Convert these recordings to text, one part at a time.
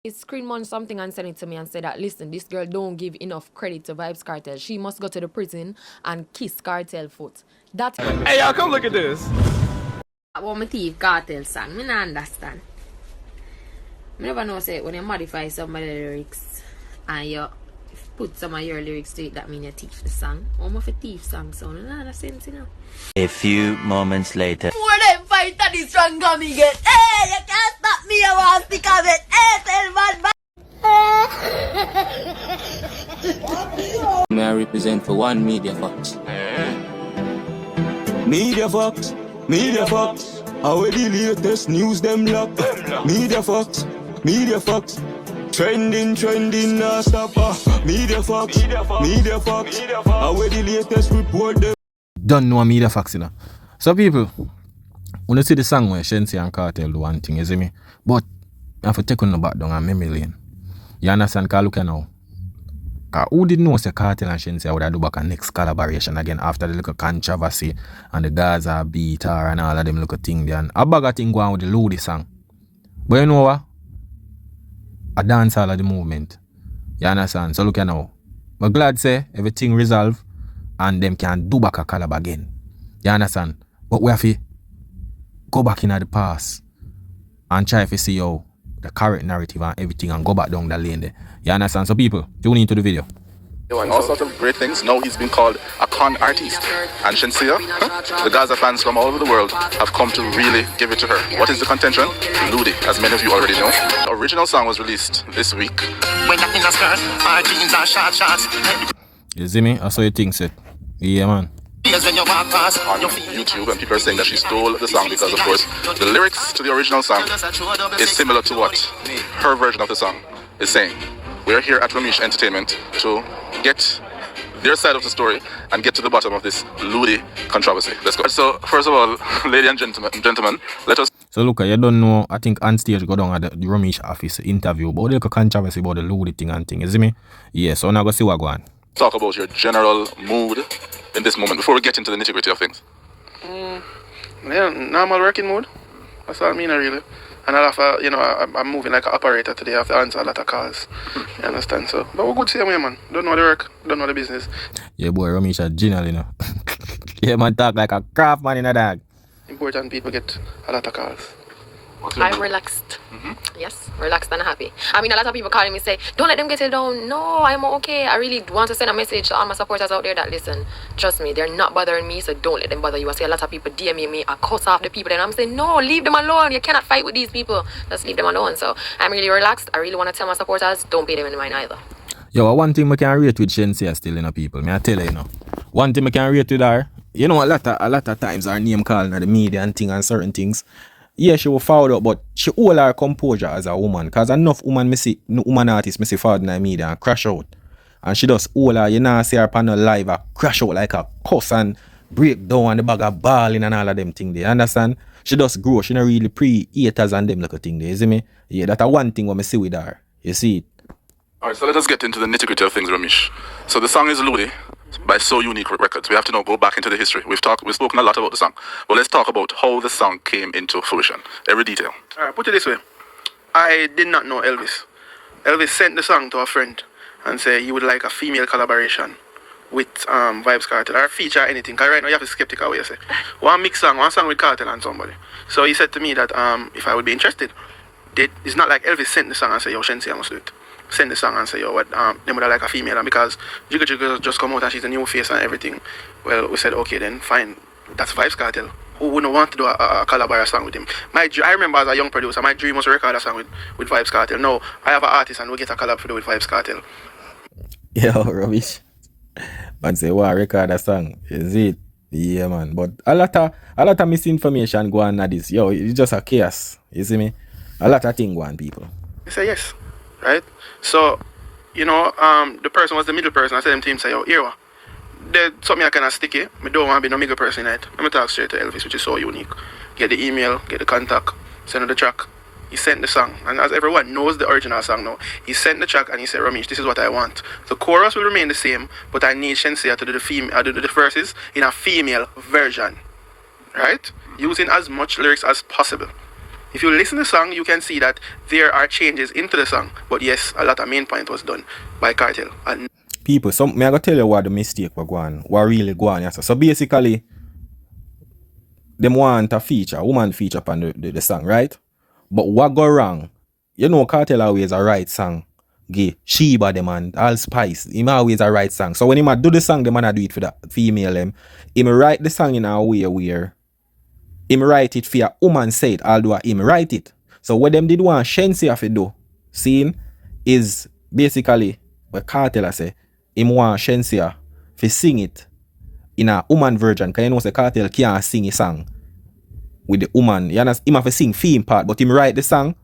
He screenshot something and sent it to me and said that, listen, this girl don't give enough credit to Vybz Kartel. She must go to the prison and kiss Kartel foot. That. Hey, y'all, come look at this. I want me thief Kartel song. Me not understand. I never know say when you modify some of the lyrics and you put some of your lyrics to it, that means you thief the song. I'm a thief song, so no other sense, you know. A few moments later. For them fight and the strong come again. Hey, you can't stop me, I want to stick of it. Hey, tell man. May I represent for one Media Fox? Media Fox, Media Fox. How the latest news them lock. Media Fox, Media Fox. Trending, nah stop. Media Fox, Media Fox. How the latest report them. Don't know Media Fox, you know. So people, when you see the song where Shenseea and Kartel do one thing, you see me? But I have to take on the back down and memory lane. You understand? Because look at now. Who didn't know say Kartel and Shenseea would have do back a next collaboration again after the little controversy and the Gaza beat her and all of them little thing there. And a bag of thing going with the Loodie song. But you know what? A dancehall of the movement. You understand? So look at now. I'm glad say everything resolved and them can do back a collab again. You understand? But we have to go back in the past and try to see how the correct narrative and everything and go back down the lane there. You understand? So people, tune into the video. And all sorts of great things. Now he's been called a con artist. And Shenseea, the Gaza fans from all over the world have come to really give it to her. What is the contention? Loodie, as many of you already know. The original song was released this week. You see me? I saw you think it. Yeah, man. On YouTube, and people are saying that she stole the song because, of course, the lyrics to the original song is similar to what her version of the song is saying. We're here at Ramesh Entertainment to get their side of the story and get to the bottom of this Loodie controversy. Let's go. So, first of all, ladies and gentlemen, let us... So look, you don't know, I think on stage go down at the Ramesh office interview about the controversy about the Loodie thing and thing. You see me? Yeah, so now go see what go on. Talk about your general mood in this moment before we get into the nitty-gritty of things. Yeah, normal working mood. That's all I mean, really. And I'll have to, you know, I'm moving like an operator today. I have to answer a lot of calls. You understand? So, but we're good same way, man. Don't know the work, don't know the business. Yeah, boy, Ramesh a genius, you know. Yeah, man, talk like a craft man in a dog. Important people get a lot of calls. I'm relaxed. Yes, relaxed and happy. I mean, a lot of people calling me say, don't let them get it down. No, I'm okay. I really want to send a message to all my supporters out there that listen, trust me, they're not bothering me, so don't let them bother you. I see a lot of people DMing me, I cut off the people, and I'm saying, no, leave them alone. You cannot fight with these people. Just leave them alone. So I'm really relaxed. I really want to tell my supporters, don't pay them in mind either. Yo, one thing we can rate with Shenseea still, you know, people. I tell you, one thing we can rate with her, you know, a lot of times her name calling at the media and thing and certain things. Yeah, she was fouled up, but she hold her composure as a woman. Because enough woman artists see fouled in the media and crash out. And she does hold her, you know, see her panel live, crash out like a cuss and break down and the bag of balling and all of them things. You understand? She does grow. She not really pre-haters and them little thing there. You see me? Yeah, that's one thing what I see with her. You see it? Alright, so let us get into the nitty-gritty of things, Ramesh. So the song is Loodie by So Unique Records. We have to now go back into the history. We've spoken a lot about the song. But let's talk about how the song came into fruition. Every detail. Alright, put it this way. I did not know Elvis. Elvis sent the song to a friend and said he would like a female collaboration with Vybz Kartel or feature anything. Because right now you have to be skeptical what you say. One song with Kartel and somebody. So he said to me that if I would be interested, it's not like Elvis sent the song and said, yo, Shenseea must do it. Send the song and say, yo, what, them would like a female. And because Jigga Jigga just come out and she's a new face and everything, well, we said, okay, then fine. That's Vybz Kartel. Who wouldn't want to do a collaboration song with him? I remember as a young producer, my dream was to record a song with Vybz Kartel. No, I have an artist and we get a collab to do with Vybz Kartel. Yo, rubbish. Man say, wow, record a song. Is it? Yeah, man. But a lot of misinformation go on at this. Yo, it's just a chaos. You see me? A lot of things go on, people. He said yes. Right? So, you know, the person was the middle person. I said them to him, say, yo, here, there's something I kind of sticky. I don't want to be no middle person in it. Let me talk straight to Elvis, which is So Unique. Get the email, get the contact, send her the track. He sent the song. And as everyone knows the original song now, he sent the track and he said, Ramesh, this is what I want. The chorus will remain the same, but I need Shenseea to do the verses in a female version. Right? Using as much lyrics as possible. If you listen to the song, you can see that there are changes into the song. But yes, a lot of main point was done by Kartel. And People, so me I gotta tell you what the mistake was going, what really going on. So basically, them want a feature, a woman feature upon the song, right? But what go wrong? You know, Kartel always a right song. Give Sheba them and all spice. Him always a right song. So when him do the song, the man a do it for the female them. Him write the song in a way where him write it for a woman say it, although him write it. So what them did want Shenseea to do, seeing, is basically what Kartel a say, him want Shenseea to sing it in a woman version. Because you know say Kartel can't sing a song with the woman. You understand? Him have to sing theme part, but him write the song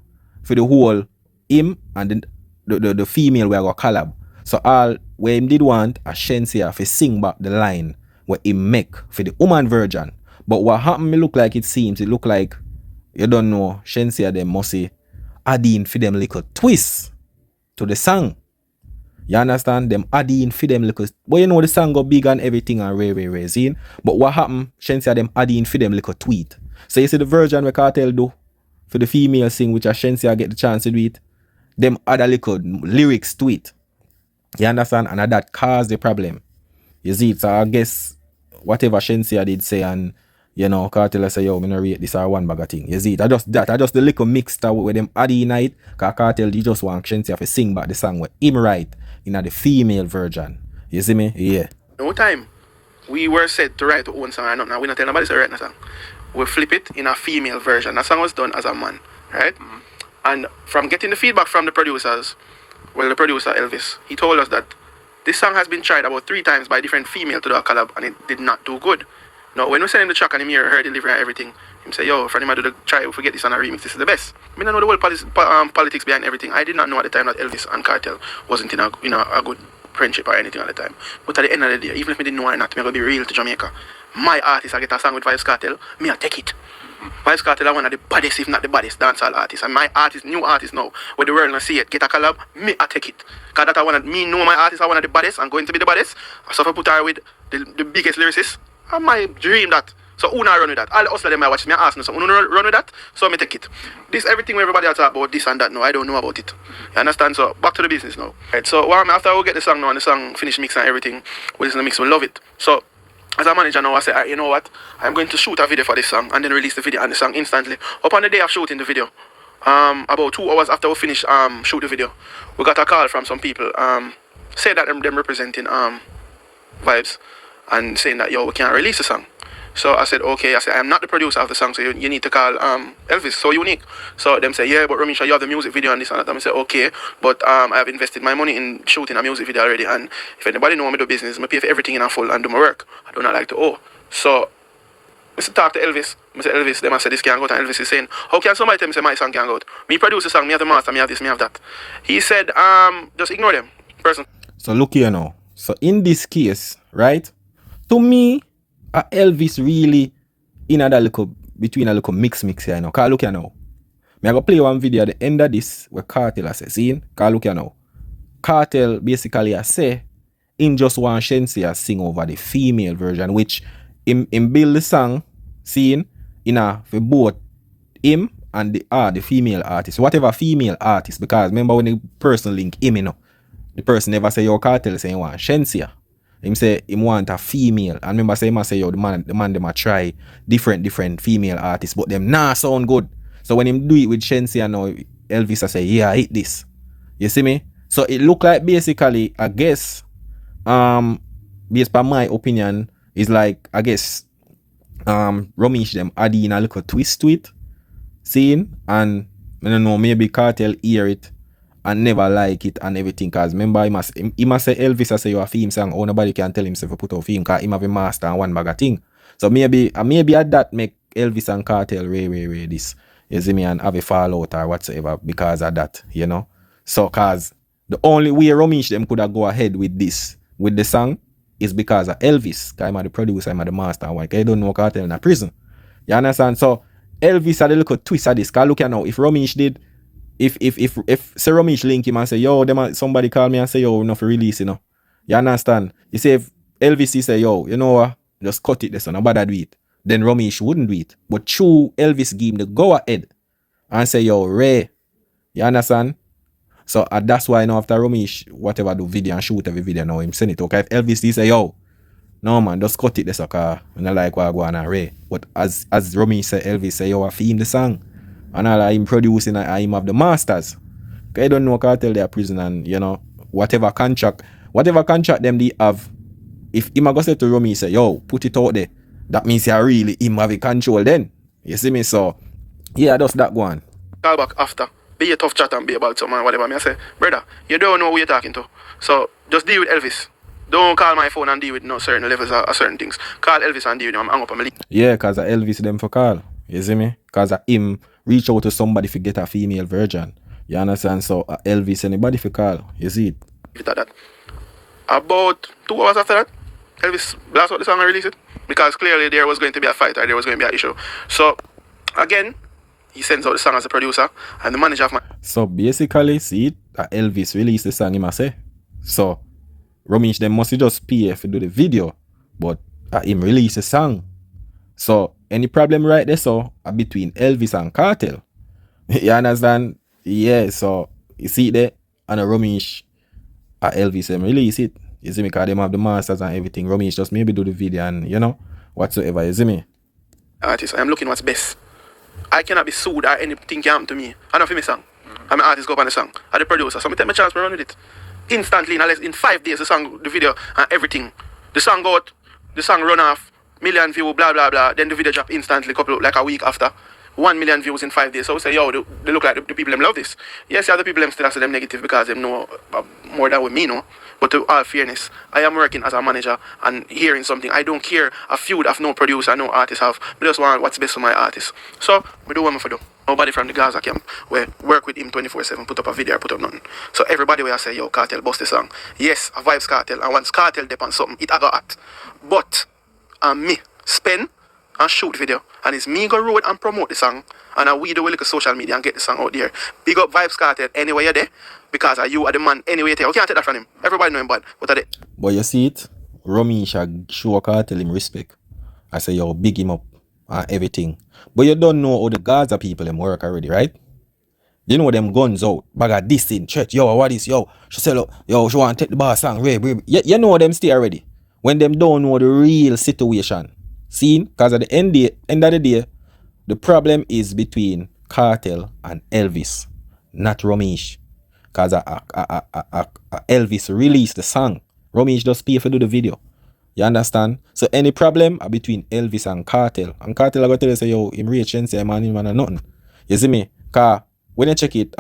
for the whole him and the female where I got Callob. So all where him did want a Shenseea to sing back the line where him make for the woman version. But what happened, me look like it seems, it look like, you don't know, Shenseea them must say, adding for them little twist to the song. You understand? Them adding for them little, but you know the song got big and everything and rare, see? But what happened, Shenseea them adding for them little tweet. So you see the version where Kartel do, for the female sing, which a Shenseea get the chance to do it, them add a little lyrics to it. You understand? And that caused the problem. You see it? So I guess whatever Shenseea did say and you know, Kartel say, yo, me no rate this or one bag of thing. You see it? I just the little mixed with them adding in it. Cause Kartel, you just want Shenseea to sing back the song with him right in the female version. You see me? Yeah. no time we were said to write our own song or nothing. We not tell nobody to write a song. We flip it in a female version. That song was done as a man, right? Mm-hmm. And from getting the feedback from the producers, well, the producer Elvis, he told us that this song has been tried about 3 times by different female to do a collab and it did not do good. Now, when we send him the track and him heard delivery and everything, him say, yo, friend, him do the try, if we get this on a remix, this is the best. I don't know the whole politics behind everything. I did not know at the time that Elvis and Kartel wasn't in a good friendship or anything at the time. But at the end of the day, even if I didn't know or not, I'm going to be real to Jamaica. My artist, I get a song with Vybz Kartel, me I take it. Vybz Kartel are one of the baddest, if not the baddest, dancehall artists. And my artist, new artist now, where the world not see it, get a collab, me I take it. Because that I want me know my artist are one of the baddest and going to be the baddest. So if I put her with the biggest lyricists, I might dream that. So who not run with that? All the hustler them I watch me ask me, so who not run with that? So me take it. This everything where everybody else talk about this and that, no, I don't know about it. You understand? So back to the business now. Right, so after I get the song now and the song finish mix and everything, we listen to the mix, we love it. So as a manager now, I say, you know what? I'm going to shoot a video for this song and then release the video and the song instantly. Up on the day of shooting the video, about 2 hours after we finish shoot the video, we got a call from some people say that them representing Vybz and saying that, yo, we can't release the song. So I said, okay. I said, I'm not the producer of the song, so you need to call Elvis, so unique. So them say, yeah, but Ramisha, you have the music video and this and that. I say, okay, but I have invested my money in shooting a music video already, and if anybody know me do business, I pay for everything in a full and do my work. I do not like to owe. So I talk to Elvis. I say, Elvis, them I say, this can't go out, and Elvis is saying, how can somebody tell me say my song can't go out? Me produce the song, me have the master, me have this, me have that. He said, just ignore them. Person. So look here now. So in this case, right, to me, Elvis really in a little between a little mix here now. Cause look here now. Me I go play one video at the end of this where Kartel say, see? Cause look here now. Kartel basically I say in just one Shenseea sing over the female version, which him build the song, seeing in a for both him and the female artist. Whatever female artist, because remember when the person link him, you know, the person never say your Kartel say you want Shenseea. Him say him want a female. And remember say him say yo the man them a try different female artists, but them nah sound good. So when him do it with Shenseea now, Elvis I say, yeah, I hate this. You see me? So it look like basically, I guess, based on my opinion, is like I guess Ramesh them adding a little twist to it. Seeing, and I don't know, maybe Kartel hear it and never like it and everything, cause remember he must say Elvis I say you a theme song, oh nobody can tell himself to put out theme, cause him have a master and one bag of thing. So maybe at that make Elvis and Kartel way this, you see me, and have a fallout or whatsoever because of that, you know. So cause the only way Ramesh them could have go ahead with this, with the song, is because of Elvis, cause I'm the producer, I'm the master, and I don't know Kartel in a prison. You understand? So Elvis had a little twist of this, cause look at now, if Ramesh did, if Sir Ramesh link him and say, yo, somebody call me and say, yo, enough release, you know. You understand? You say if Elvis he say, yo, you know what, just cut it, this one, nobody do it. Then Ramesh wouldn't do it. But true, Elvis give him the go ahead and say, yo, Ray. You understand? So that's why now after Romeich, whatever do video and shoot every video now, him send it. Okay, if Elvis he say, yo, no man, just cut it this car. And I like what I go on and Ray. But as Romeich say, Elvis say, yo, I feel the song. And all him producing and him have the masters. Okay, I don't know Kartel they are prison and you know, whatever contract them they have, if him go say to Romeich say, yo, put it out there, that means you really him have a control then. You see me? So yeah, just that one. Call back after. Be a tough chat and be about someone, whatever. I say, brother, you don't know who you're talking to. So just deal with Elvis. Don't call my phone and deal with no certain levels or certain things. Call Elvis and deal with him. I'm hang up on my lead. Yeah, because Elvis them for call. You see me? Because him reach out to somebody to get a female virgin. You understand? So Elvis, anybody for call. You see it? That. About 2 hours after that, Elvis blast out the song and release it. Because clearly there was going to be a fight or there was going to be an issue. So, again, he sends out the song as a producer and the manager of my... So basically, see it, Elvis released the song, he must say. So, Romeich them must just pay if do the video, but him release the song. So, any problem right there, so, between Elvis and Kartel. You understand? Yeah, so, you see there, and Romeich, Elvis them release it. You see me, because them have the masters and everything. Romeich just maybe do the video and, you know, whatsoever, you see me? Artist, I am looking what's best. I cannot be sued or anything can happen to me. I don't feel my song. I'm an artist, go up on the song. I'm the producer, so I take my chance to run with it. Instantly, in 5 days, the song, the video, and everything. The song go out, the song run off, million views, blah, blah, blah. Then the video drop instantly, like a week after. 1 million views in 5 days. So we say, yo, they look like the people them love this. Yes, the people them still say them negative because them know more than we me know. But to all fairness, I am working as a manager and hearing something. I don't care a feud of no producer, no artist have. I just want what's best for my artist. So, we do what I do. Nobody from the Gaza camp where work with him 24/7, put up a video, put up nothing. So everybody where I say, yo, Kartel, bust the song. Yes, a Vybz Kartel, and once Kartel depends on something, it I got at. But, me spend and shoot video. And it's me go road and promote the song. And we do a little social media and get the song out there. Big up Vybz Kartel anywhere you're there. Because you are the man anyway. You can't take that from him. Everybody know him bad. But you see it? Romeich show Kartel him respect. I say, yo, big him up and everything. But you don't know how the Gaza people them work already, right? You know them guns out. Bag of this in church. Yo, what is? Yo, she sell up. Yo, she want to take the bar song. You know them stay already. When them don't know the real situation. See? Because at the end of the day, the problem is between Kartel and Elvis, not Romeich. Because Elvis released the song. Romeich just pay for do the video. You understand? So any problem are between Elvis and Kartel. And Kartel are going to tell you, say, yo, him reach Shenseea, man, him and nothing. You see me? Because when you check it,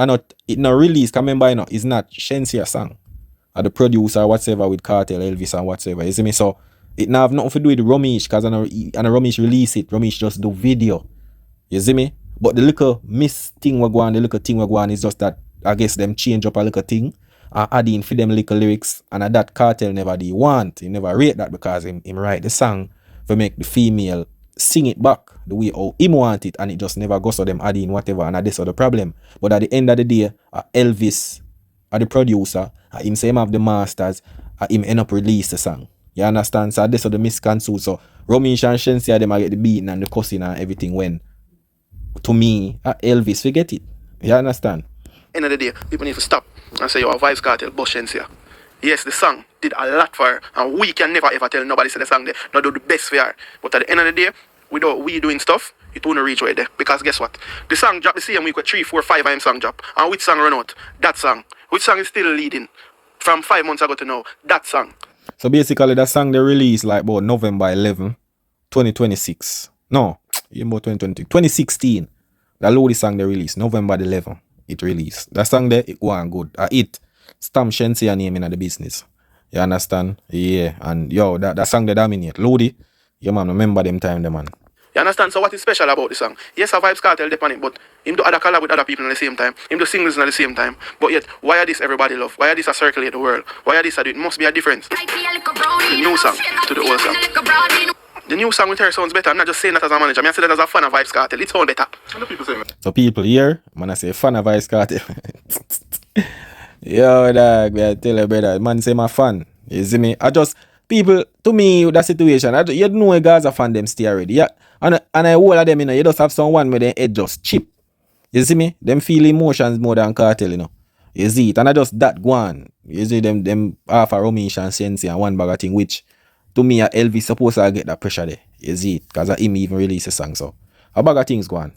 it not released. Because remember, you know, it's not Shenseea song. Or the producer, whatever, with Kartel, Elvis and whatever. You see me? So it not have nothing to do with Romeich. Because Romeich release it. Romeich just do video. You see me? But the little miss thing we go on, the little thing we go on is just that I guess them change up a little thing and add in for them little lyrics, and that Kartel never did want. He never rate that because him write the song for make the female sing it back the way how him want it, and it just never goes, so them add in whatever, and that's the problem. But at the end of the day, Elvis the producer, him say him have the masters, him end up release the song. You understand? So that's the misconstrued. So Romeich and Shenseea them get the beating and the cussing and everything when to me Elvis forget it. You understand? End of the day, people need to stop and say, yo, Vybz Kartel, bust Shenseea. Yes, the song did a lot for her, and we can never ever tell nobody say the song there, not do the best for her. But at the end of the day, without we doing stuff, it won't reach right there. Because guess what? The song dropped the same week with 3, 4, 5 AM song drop. And which song run out? That song. Which song is still leading? From 5 months ago to now, that song. So basically, that song they released like about November 11, 2026. No, even about 2016. The Loodie song they released, November 11. It released. That song there, it was good. It stamp Shenseea name in the business. You understand? Yeah. And yo, that song they dominate. Loodie, you man remember them time, the man. You understand? So what is special about the song? Yes, a Vybz Kartel depend it, but him do other collab with other people at the same time. Him do singles at the same time. But yet, why are this everybody love? Why are this a circulate the world? Why are this a do? It must be a difference. The new song to the old song. The new song with her sounds better. I'm not just saying that as a manager. I say that as a fan of Vybz Kartel. It sounds better. So people here, man, I say fan of Vybz Kartel. Yo, dog, I tell you, brother, man say my fan. You see me? People, to me, that situation, you know a Gaza fan them stay already. Yeah. And I all of them, you know, you just have someone with their head just chip. You see me? Them feel emotions more than Kartel, you know. You see it, and I just that go on. You see them half a Romeich and Shenseea and one bag of thing, which to me Elvis supposed to get that pressure there. You see it, because him even release a song, so a bag of things go on.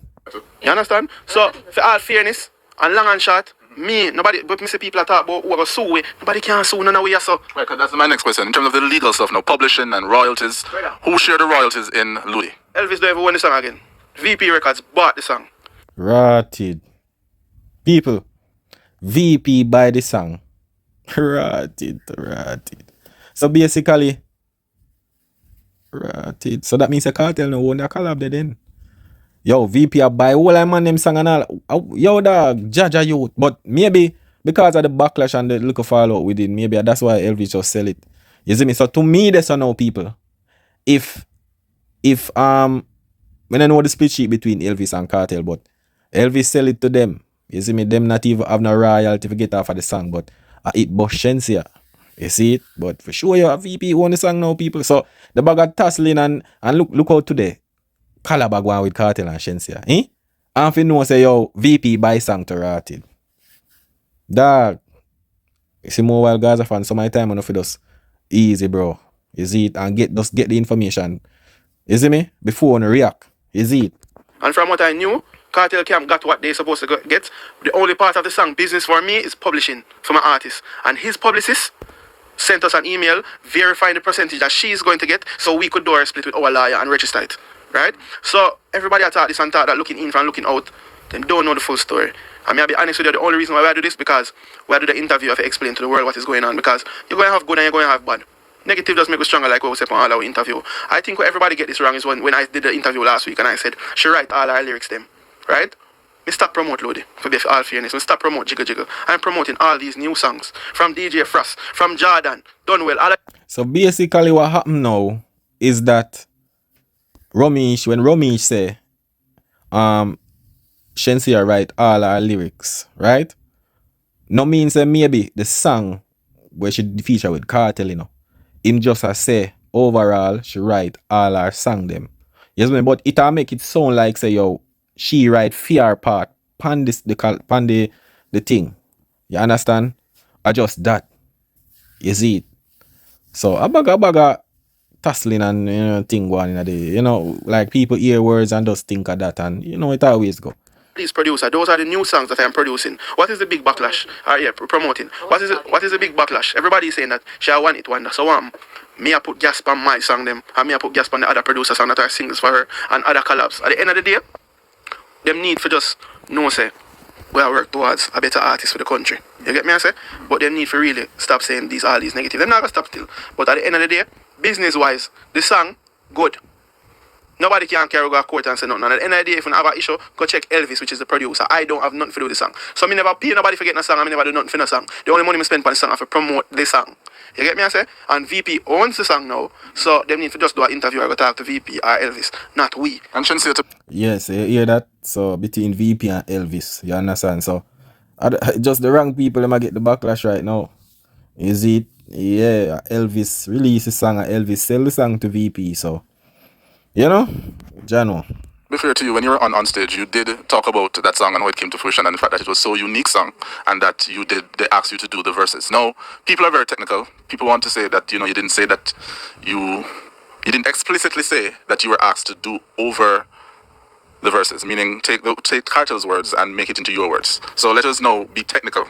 You understand? So, for all fairness, and long and short, me, nobody, but me see people talk about who are sue we, nobody can sue none of we, so. Right, 'cause that's my next question. In terms of the legal stuff now, publishing and royalties, who share the royalties in Loodie? Elvis don't ever win the song again. VP Records bought the song. Rotted. People, VP buy the song. Rotted. So basically, rotted. So that means a Kartel no own the Callob there then. Yo, VP a buy all I man them song and all. Yo dog, Jaja youth. But maybe because of the backlash and the look of fallout within, maybe that's why Elvis just sell it. You see me? So to me, that's now people. If when I know the split sheet between Elvis and Kartel, but Elvis sell it to them. You see me? Them not even have no royalty to get off of the song, but it bust Shenseea. You see it? But for sure you have VP own the song now, people. So the bag of tussling and look out today. Callob going with Kartel and Shenseea. And if you know say yo VP buy song to Rotted. Dog. You see more while Gaza fans, so my time enough for just easy, bro. You see it and get the information. You see me? Before on react. You see it. And from what I knew, Kartel Camp got what they're supposed to get. The only part of the song business for me is publishing for my artist. And his publicist sent us an email verifying the percentage that she's going to get so we could do our split with our lawyer and register it. Right? So everybody I thought this and thought that looking in from looking out, them don't know the full story. I mean, I'll be honest with you, the only reason why I do this because when I do the interview, I have to explain to the world what is going on because you're going to have good and you're going to have bad. Negative does make us stronger, like what we said on all our interview. I think where everybody get this wrong is when I did the interview last week and I said, she write all our lyrics them. Right? Me stop promote Loodie, for be all fairness. Me stop promote Jiggle Jiggle. I'm promoting all these new songs from DJ Frost, from Jordan, Dunwell. So basically what happened now is that Romeich, when Romeich say Shenseea write all our lyrics, right? No means that maybe the song where she feature with Kartel, you know, him just a say overall she write all our song them. Yes, but it'll make it sound like say yo she write fear part pan the thing. You understand? I just that. You see it. So a baga tussling and thing going in the like people hear words and just think of that and it always go. Please producer, those are the new songs that I'm producing. What is the big backlash? Promoting. What is the big backlash? Everybody is saying that she want it wonder. So me I put gas on my song them and me I put gas on the other producer song that are singles for her and other collabs. At the end of the day, them need for just say we are work towards a better artist for the country. You get me I say? But them need for really stop saying all these negative. Them not gonna stop still. But at the end of the day, business wise, the song good. Nobody can carry go to court and say nothing. And at the end of the day, if you have an issue, go check Elvis, which is the producer. I don't have nothing to do with the song. So I never pay nobody for getting a song, I never do nothing for the song. The only money I spend on the song is to promote the song. You get me I say? And VP owns the song now. So they need to just do an interview or go talk to VP or Elvis, not we. And Shenseea to Yes, you hear that? So between VP and Elvis, you understand? So just the wrong people them get the backlash right now. Is it? Yeah, Elvis release the song and Elvis sell the song to VP. So Jano. be fair to you, when you were on stage, you did talk about that song and how it came to fruition and the fact that it was so unique song and that they asked you to do the verses. Now, people are very technical. People want to say that, you didn't say that you didn't explicitly say that you were asked to do over the verses, meaning take Kartel's words and make it into your words. So let us now be technical.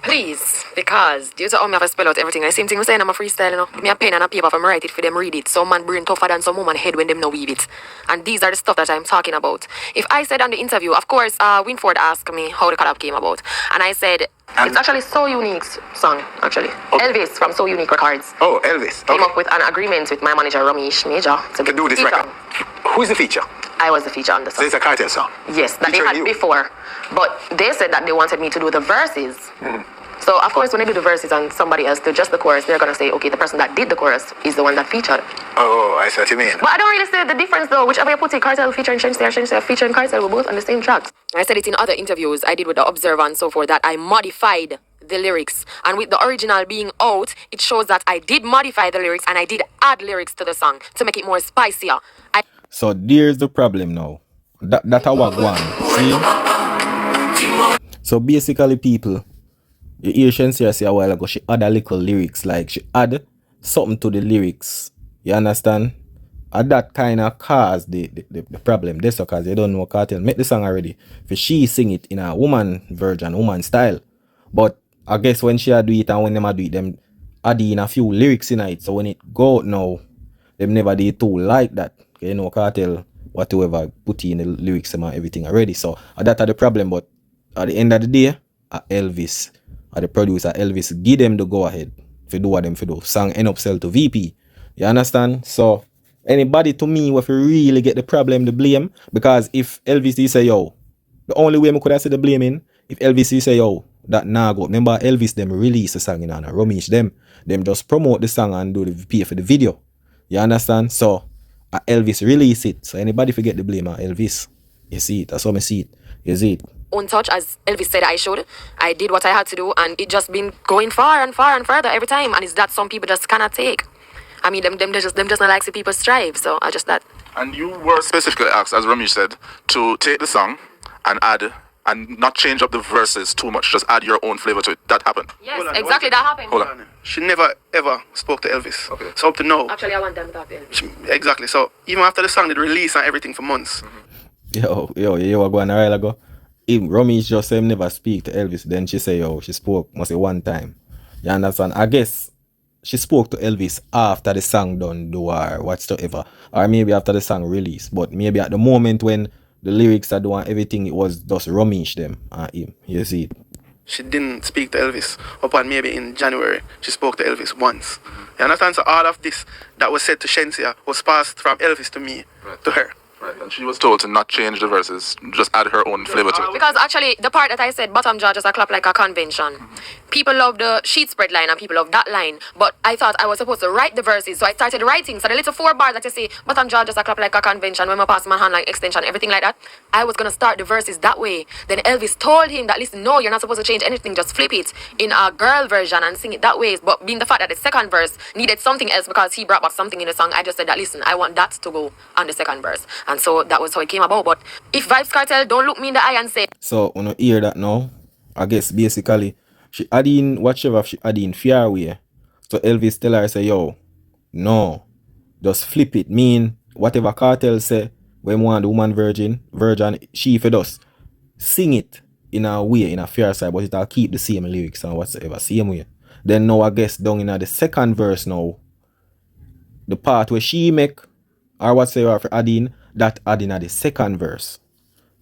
Please, because due to how me have to spell out everything, I same thing I'm saying I'm a freestyle, Give me a pen and a paper for me write it for them read it. Some man brain tougher than some woman head when them know weave it. And these are the stuff that I'm talking about. If I said on the interview, of course, Winford asked me how the collab came about. And I said, it's actually So Unique's song, actually. Okay. Elvis from So Unique Records. Oh, Elvis. Okay. Came up with an agreement with my manager, Romeich Major. To do this record. Who's the feature? I was the feature on the song. So it's a Kartel song? Yes, that they had before. But they said that they wanted me to do the verses. So, of course, when they do the verses and somebody else did just the chorus, they're going to say, okay, the person that did the chorus is the one that featured. Oh, I see what you mean. But I don't really see the difference, though. Whichever you put it, Kartel featuring Shenseea, Shenseea featuring Kartel, we're both on the same tracks. I said it in other interviews I did with The Observer and so forth, that I modified the lyrics. And with the original being out, it shows that I did modify the lyrics and I did add lyrics to the song to make it more spicier. So there's the problem now. That I was one. See? So basically, people, you hear Shenseea say a while ago, she add a little lyrics, like she add something to the lyrics. You understand? And that kind of caused the problem. That's because they don't know Kartel make the song already. For she sing it in a woman version, woman style. But I guess when she do it and when them do it, them add in a few lyrics in it. So when it go out now, them never did too like that. You know, Kartel, whatever, put in the lyrics and everything already. So that are the problem. But at the end of the day, Elvis, the producer Elvis, give them the go ahead for do what them for do. Song end up sell to VP. You understand? So anybody to me if you really get the problem, the blame, because if Elvis say yo, the only way I could have said the blame in, if Elvis say yo, that nah go. Remember Elvis them release the song in and Romish them just promote the song and do the pay for the video. You understand? So Elvis release it. So anybody forget the blame Elvis. You see it, that's how I see it. You see it. Own touch, as Elvis said I should. I did what I had to do and it just been going far and far and further every time, and it's that some people just cannot take. I mean, them just not like see people strive, so I just that. And you were specifically asked, as Ramesh said, to take the song and add and not change up the verses too much, just add your own flavor to it. That happened. Yes, exactly, that happened. Hold on. She never ever spoke to Elvis. Okay. So up to now. Actually, I want them to talk to Elvis. Exactly. So even after the song did release and everything for months. You were going a while ago. Romish just said never speak to Elvis. Then she say, she spoke must say one time. You understand? I guess she spoke to Elvis after the song done do or whatsoever. Or maybe after the song release. But maybe at the moment when the lyrics are doing everything, it was just Romish them and him. You see it? She didn't speak to Elvis. Upon maybe in January, she spoke to Elvis once. You understand? So all of this that was said to Shenseea was passed from Elvis to me, to her. Right, and she was told to not change the verses, just add her own flavor to it. Because actually, the part that I said, bottom jaw just a clap like a convention. People love the sheet spread line and people love that line. But I thought I was supposed to write the verses, so I started writing. So the little 4 bars that you see, bottom jaw just a clap like a convention, when I pass my hand like extension, everything like that, I was going to start the verses that way. Then Elvis told him that, listen, no, you're not supposed to change anything, just flip it in a girl version and sing it that way. But being the fact that the second verse needed something else because he brought back something in the song, I just said that, listen, I want that to go on the second verse. And so that was how it came about. But if Vybz Kartel don't look me in the eye and say, so when you hear that now, I guess basically she add in whatever she add in fair way. So Elvis tell her say, yo, no, just flip it. Mean whatever Kartel say when want the woman virgin, she for us sing it in a way, in a fair side, but it'll keep the same lyrics and whatsoever, same way. Then now I guess down in the second verse now, the part where she make or whatsoever for adding, that adding at the second verse.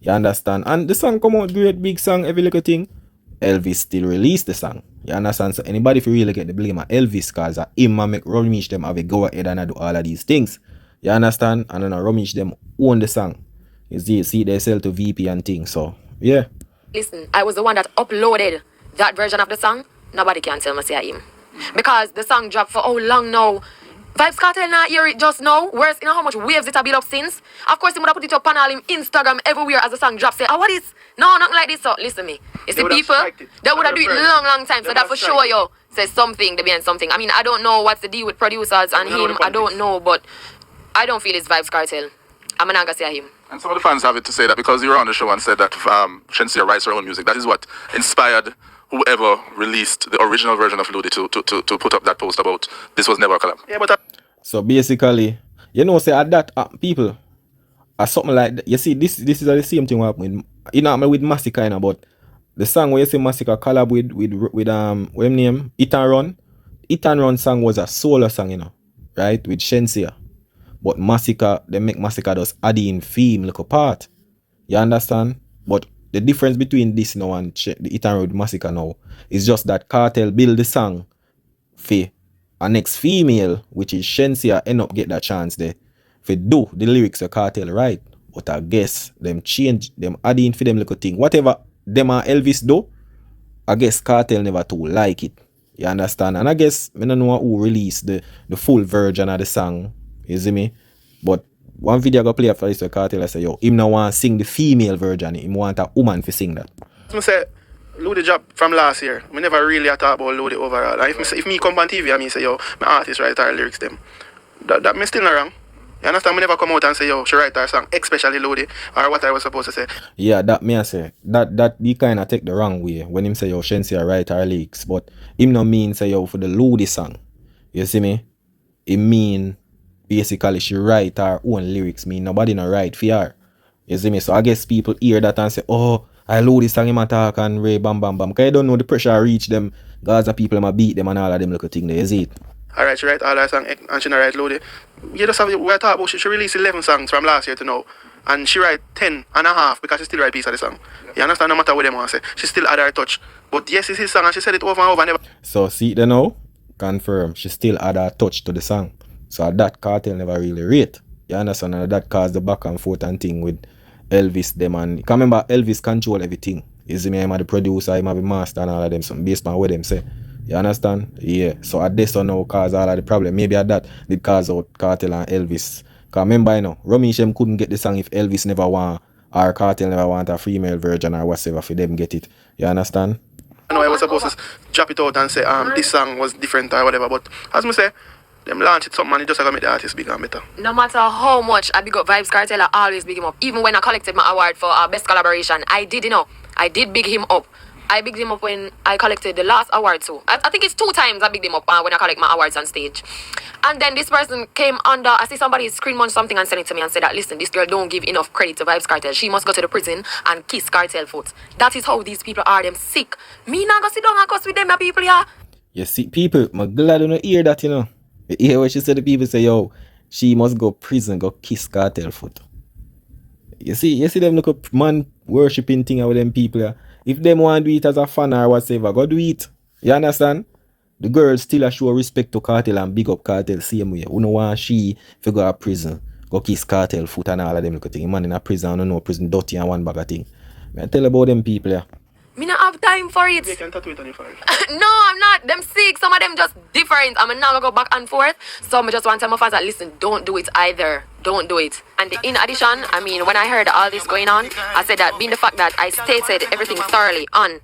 You understand? And the song come out great, big song, every little thing. Elvis still released the song. You understand? So anybody if you really get the blame of Elvis, because him and make Romish them have a go ahead and do all of these things. You understand? And then Romish them own the song. You see they sell to VP and things. So yeah. listen, I was the one that uploaded that version of the song. Nobody can tell me say him. Because the song dropped for how long now? Vybz Kartel not hear it just now. Worse, you know how much waves it have built up since? Of course, he would have put it up on all him Instagram everywhere as the song drops. Say, what is? No, nothing like this. So, listen me. You see people, they would have do it long time. So that for sure, yo, say something, they behind something. I mean, I don't know what's the deal with producers and him. I don't know, but I don't feel it's Vybz Kartel. I'm not gonna say him. And some of the fans have it to say that because you were on the show and said that Shenseea writes her own music. That is what inspired whoever released the original version of Loodie to put up that post about this was never a collab. Yeah, but so basically, you know, say at that people are something like that. You see, this is the same thing what happened with, you know, with Massacre, you know, but the song where you say Massacre collab with what him name? It and Run. It and Run song was a solo song, you know, right? With Shenseea. But Massacre, they make Massacre just add in theme like a part. You understand? But the difference between this now and the It and Run with Massacre now is just that Kartel build the song for a next female, which is Shenseea, end up get that chance there. For do the lyrics of Kartel right. But I guess them change, them add in for them little thing. Whatever them and Elvis do, I guess Kartel never too like it. You understand? And I guess I don't know who released the full version of the song. You see me? But one video I go play after this with Kartel, I say, yo, him now want to sing the female version. Him want a woman to sing that. I say, Loodie job from last year. I never really talk about Loodie overall. If me come on TV and me say, yo, my artist write our lyrics them. That me still not wrong. You understand? Me never come out and say, yo, she write her song, especially Loodie, or what I was supposed to say. Yeah, that me I say. That he kinda take the wrong way when him say yo Shenseea write her lyrics, but him no mean say yo for the Loodie song. You see me? It mean basically she write her own lyrics, mean nobody no write for her. You see me? So I guess people hear that and say, oh, I Loodie song him attack and Ray bam bam bam. Cause you don't know the pressure reach them. Gaza people them a beat them and all of them little thing there, you see it? Alright, she write all her song and she not write Loodie. You just have, we're talking about she released 11 songs from last year to now. And she write 10 and a half because she still write piece of the song. You understand? No matter what them want to say. She still add her touch. But yes, it's his song and she said it over and over and never. So see it there now? Confirm. She still add her touch to the song. So that Kartel never really rate. You understand? And that caused the back and forth and thing with Elvis them and you can remember Elvis control everything. You see me, I'm the producer, I'm the master and all of them, so based on what them say. You understand? Yeah. So at this one now cause all of the problem. Maybe at that did cause out Kartel and Elvis. Cause remember you know, Romishem couldn't get the song if Elvis never want or Kartel never want a female version or whatever for them get it. You understand? I know I was supposed to drop it out and say this song was different or whatever, but as me say, them launch it something and it just gonna make the artist bigger and better. No matter how much I big up Vybz Kartel, I always big him up. Even when I collected my award for best collaboration, I did, you know, I did big him up. I bigged him up when I collected the last award too. I think it's 2 times I bigged him up when I collect my awards on stage. And then this person came under, I see somebody screen munch something and send it to me and said that, listen, this girl don't give enough credit to Vybz Kartel. She must go to the prison and kiss Kartel foot. That is how these people are, them sick. Me not go sit down and cuss with them, my people, yeah. You see, people, I'm glad you don't hear that, you know. You hear what she said, the people say, yo, she must go prison, go kiss Kartel foot. You see them look up man worshipping thing with them people, yeah. If them want to do it as a fan or whatever, go do it. You understand? The girls still a show respect to Kartel and big up Kartel same way. You know want she if you go to prison, go kiss Kartel foot and all of them look thing. Man in a prison, I don't know prison dirty and one bag of thing. I tell about them people, yeah. Me not have time for it. They can tattoo it on your forehead. No, I'm not. Them sick. Some of them just different. I'm not gonna go back and forth. So I just want to tell my fans that listen, don't do it either. Don't do it. And in addition, I mean, when I heard all this going on, I said that being the fact that I stated everything thoroughly on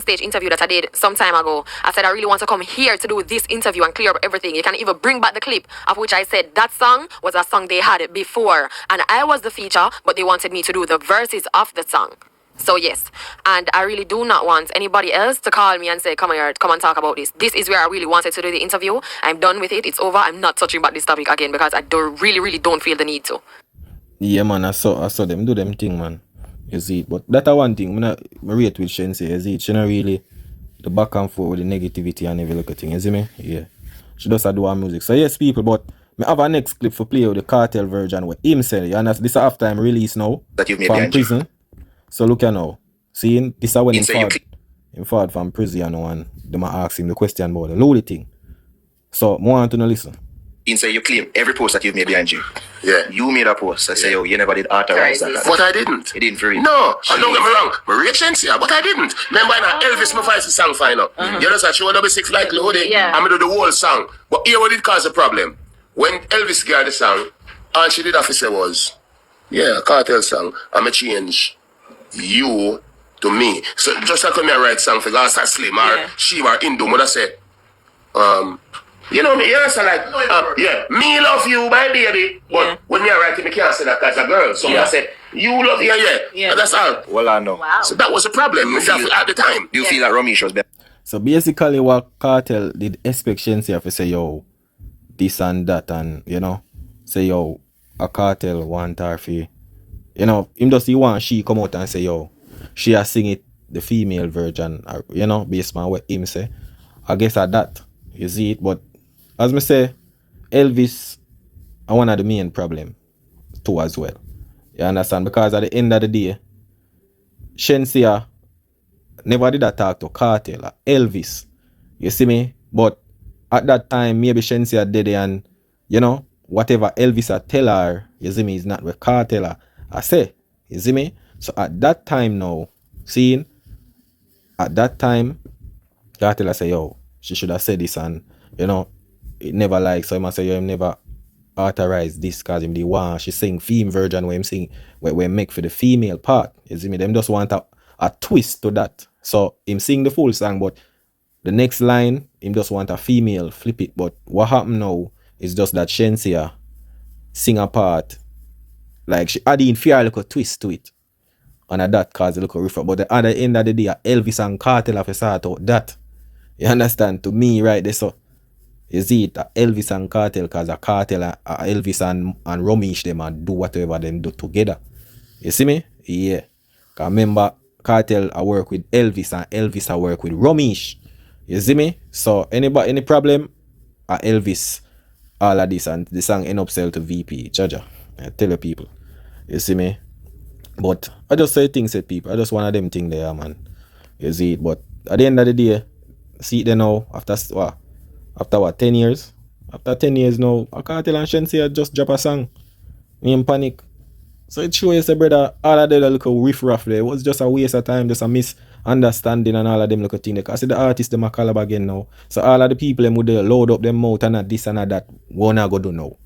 stage interview that I did some time ago, I said I really want to come here to do this interview and clear up everything. You can even bring back the clip of which I said that song was a song they had before. And I was the feature, but they wanted me to do the verses of the song. So yes, and I really do not want anybody else to call me and say, come here, come and talk about this. This is where I really wanted to do the interview. I'm done with it. It's over. I'm not touching back this topic again because I really don't feel the need to. Yeah, man, I saw them do them thing, man. You see, but that's one thing. I rate with Shenseea, you see, she not really the back and forth with the negativity and every little thing, you see me? Yeah. She does do her music. So yes, people, but I have a next clip for play with the Kartel version with him say, you understand? This is after I'm released now That you've made from behind prison. So look here now. See, this is when him forward from prison, you know, and they might ask him the question about the Loodie thing. So, more want to know, listen. Inside you claim every post that you've made behind you. Yeah. You made a post that say, oh, you never did authorize that. But I didn't. You didn't for it. No, don't get me wrong. I rate Shenseea, but I didn't. Remember now, Elvis my voice song final. You know, I show W6 like Loodie. Yeah. I'm gonna do the whole song. But here what did cause a problem? When Elvis got the song, all she did have to say was, yeah, Kartel song, I'm a change you to me. So just like when I write song for Gaza Slim or Shiva or Hindu, when I say, you know me, you understand like, yeah, me love you, my baby. But when you write it, me can't say that as a girl. So I said, you love, yeah. That's all. Well, I know. Wow. So that was a problem at the time. Do you feel that Romish was better? So basically what Kartel did expect Shenseea to say, yo, this and that and, you know, say, yo, a Kartel want her for, you know, him just he want she come out and say, yo, she has sing it the female version, or, you know, based on what him say. I guess at that, you see it, but as me say, Elvis are one of the main problem too as well. You understand? Because at the end of the day, Shenseea never did a talk to Kartel or Elvis. You see me? But at that time, maybe Shenseea did it and, you know, whatever Elvis a tell her, you see me, is not with Kartel I say. You see me? So at that time now, seeing, at that time, Kartel I say, yo, she should have said this and, you know, it never like, so I must say, yo, him never authorized this because him the one, she sing female version where him sing, where we make for the female part. You see me? Them just want a twist to that. So him sing the full song, but the next line, him just want a female flip it. But what happened now is just that Shenseea sing a part. Like she add in fear like a twist to it. And that cause a little riff. But the other end of the day, Elvis and Kartel have to sort out that. You understand? To me, right there, so you see it, Elvis and Kartel, cause a Kartel Elvis and Romish them and do whatever them do together. You see me? Yeah. Cause remember, Kartel I work with Elvis and Elvis I work with Romish. You see me? So any problem, Elvis, all of this, and the song end up sell to VP. Jaja. I tell the people. You see me? But I just say things to people. I just one of them thing there, man. You see it. But at the end of the day, see it there now, after what, 10 years? After 10 years now, Kartel and Shenseea just drop a song. Me in panic. So it shows you, brother, all of them little riff-raff there. It was just a waste of time, just a misunderstanding and all of them little things. Because the artists, them are Callob again now. So all of the people, them would load up them mouth and this and that. Wanna go do now.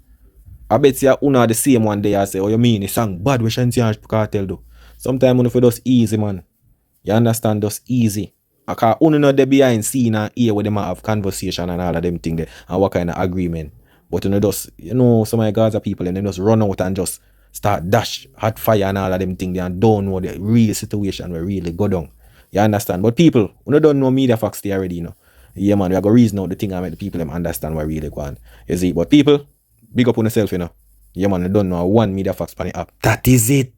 I bet you una the same one day I say, oh, you mean the song bad with Shenseea and Kartel do. Sometimes when you just easy, man. You understand, just easy. Because you know they behind scene and hear where them have conversation and all of them thing there and what kind of agreement. But you know, some of the Gaza people and they just run out and just start dash hot fire and all of them thing there and don't know the real situation where really go down. You understand? But people, you don't know media facts there already, you know. Yeah, man, we are going to reason out the thing and make the people them understand what really going on. You see, but people, big up on yourself, you know. Yeah, man, you don't know one media facts on the app. That is it.